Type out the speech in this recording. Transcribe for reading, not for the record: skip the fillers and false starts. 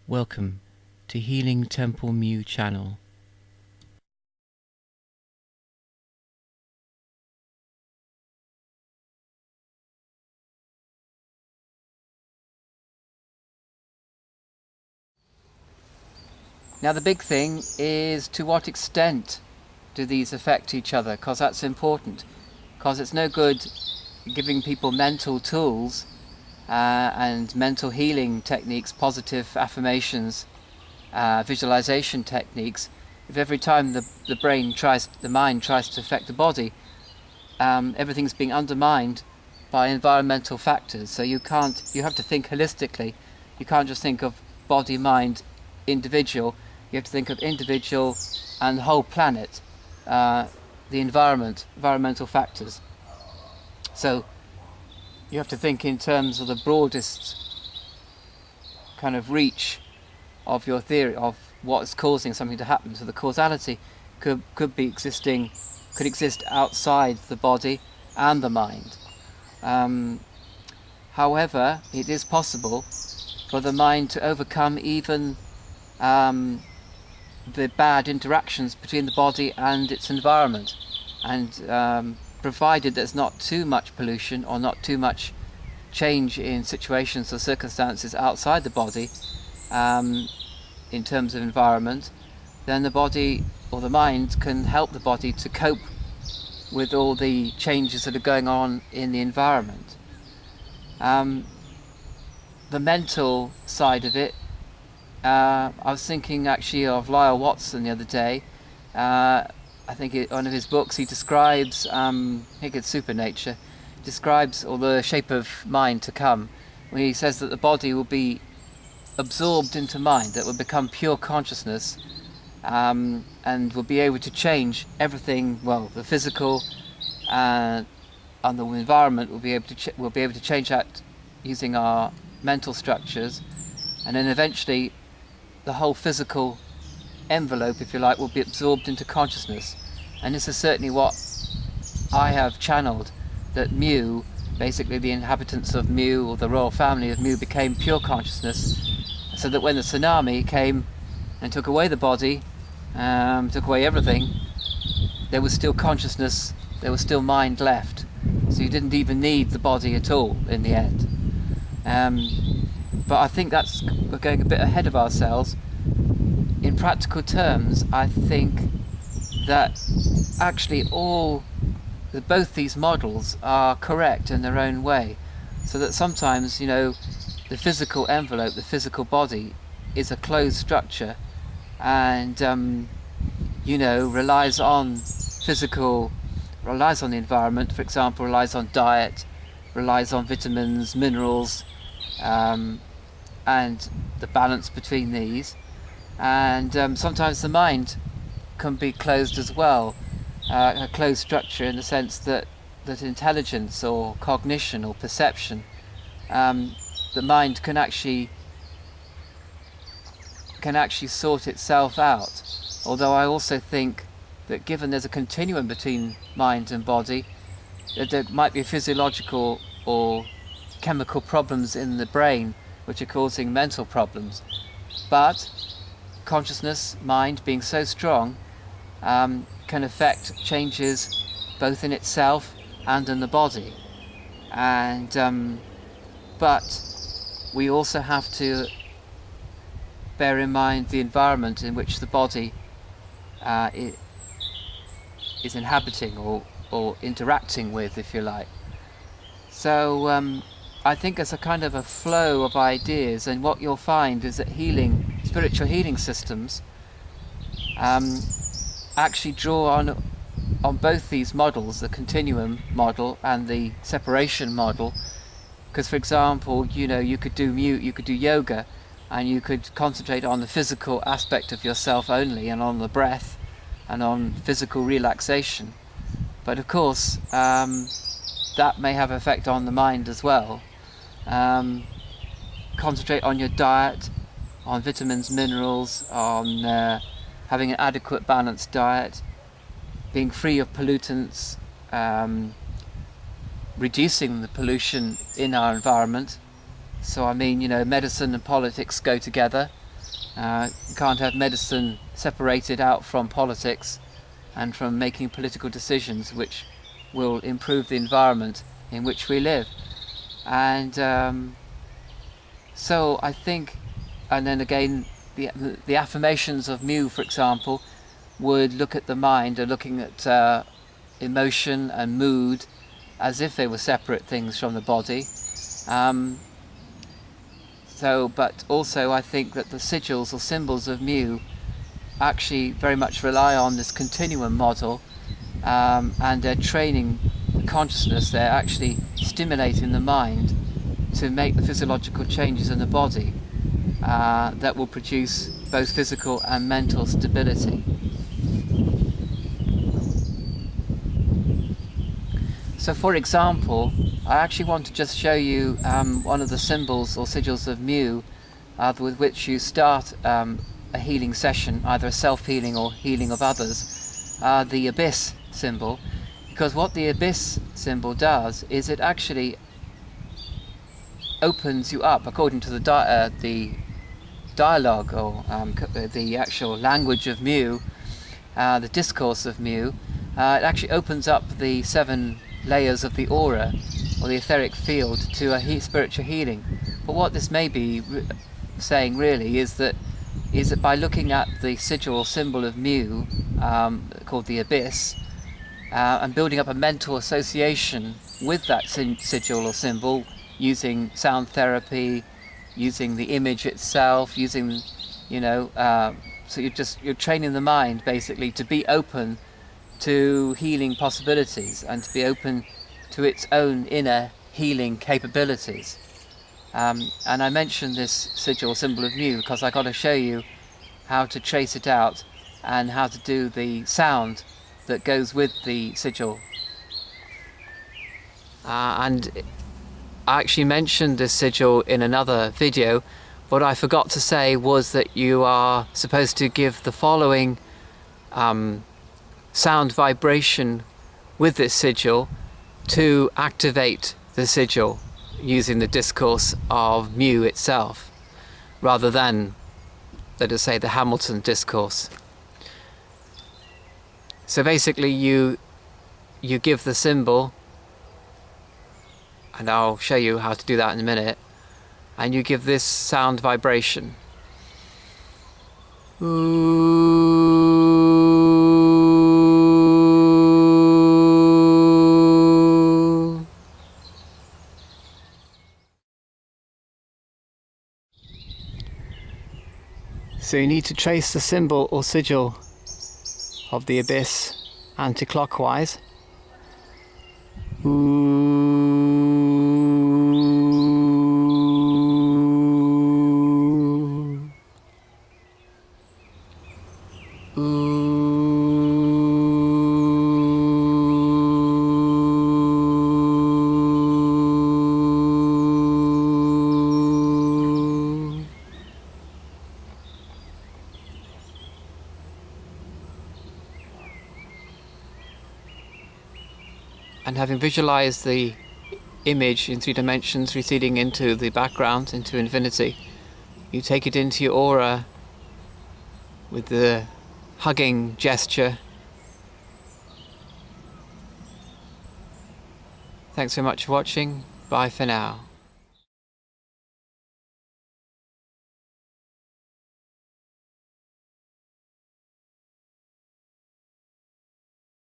Welcome to Healing Temple MU channel. Now the big thing is, to what extent do these affect each other? Because that's important. Because it's no good giving people mental tools and mental healing techniques, positive affirmations, visualization techniques, if every time the mind tries to affect the body, everything's being undermined by environmental factors. So you have to think holistically. You can't just think of body, mind, individual. You have to think of individual and the whole planet, the environmental factors. So you have to think in terms of the broadest kind of reach of your theory of what's causing something to happen. So the causality could exist outside the body and the mind. However, it is possible for the mind to overcome even the bad interactions between the body and its environment, and provided there's not too much pollution or not too much change in situations or circumstances outside the body, in terms of environment, then the body or the mind can help the body to cope with all the changes that are going on in the environment. The mental side of it, I was thinking actually of Lyle Watson the other day. I think one of his books he describes, I think it's Supernature, describes all the shape of mind to come, when he says that the body will be absorbed into mind, that will become pure consciousness, and will be able to change everything. Well, the physical and the environment will be able to change that using our mental structures, and then eventually the whole physical envelope, if you like, will be absorbed into consciousness. And this is certainly what I have channeled, that MU, basically the inhabitants of MU, or the royal family of MU, became pure consciousness, so that when the tsunami came and took away the body, took away everything, there was still consciousness, there was still mind left. So you didn't even need the body at all in the end. But I think we're going a bit ahead of ourselves. In practical terms, I think that actually both these models are correct in their own way. So that sometimes, the physical envelope, the physical body, is a closed structure, and relies on the environment. For example, relies on diet, relies on vitamins, minerals, and the balance between these. And sometimes the mind can be closed as well, a closed structure in the sense that intelligence or cognition or perception, the mind can actually sort itself out. Although I also think that given there's a continuum between mind and body, that there might be physiological or chemical problems in the brain which are causing mental problems. But consciousness, mind being so strong, can affect changes both in itself and in the body. And but we also have to bear in mind the environment in which the body is inhabiting or interacting with, if you like. So I think there's a kind of a flow of ideas, and what you'll find is that spiritual healing systems actually draw on both these models, the continuum model and the separation model. Because, for example, you could do yoga, and you could concentrate on the physical aspect of yourself only, and on the breath, and on physical relaxation. But of course, that may have effect on the mind as well. Concentrate on your diet, on vitamins, minerals, on having an adequate balanced diet, being free of pollutants, reducing the pollution in our environment. So I mean, medicine and politics go together. You can't have medicine separated out from politics and from making political decisions which will improve the environment in which we live. And so I think, and then again, the affirmations of MU, for example, would look at the mind, or looking at emotion and mood as if they were separate things from the body. But also I think that the sigils or symbols of MU actually very much rely on this continuum model, and they're training consciousness. They're actually stimulating the mind to make the physiological changes in the body that will produce both physical and mental stability. So for example, I actually want to just show you one of the symbols or sigils of MU with which you start a healing session, either a self-healing or healing of others, the Abyss symbol. Because what the Abyss symbol does is it actually opens you up, according to the dialogue or the actual language of MU, the discourse of MU. It actually opens up the 7 layers of the aura or the etheric field to a spiritual healing. But what this may be saying really is that by looking at the sigil or symbol of MU, called the Abyss, and building up a mental association with that sigil or symbol, using sound therapy, using the image itself, using, so you're training the mind basically to be open to healing possibilities and to be open to its own inner healing capabilities. And I mentioned this sigil symbol of MU because I got to show you how to trace it out and how to do the sound that goes with the sigil. And I actually mentioned this sigil in another video. What I forgot to say was that you are supposed to give the following sound vibration with this sigil to activate the sigil using the discourse of MU itself, rather than, let us say, the Hamilton discourse. So basically you give the symbol, and I'll show you how to do that in a minute, and you give this sound vibration. So you need to trace the symbol or sigil of the Abyss anti-clockwise. And having visualized the image in 3 dimensions receding into the background, into infinity, you take it into your aura with the hugging gesture. Thanks so much for watching. Bye for now.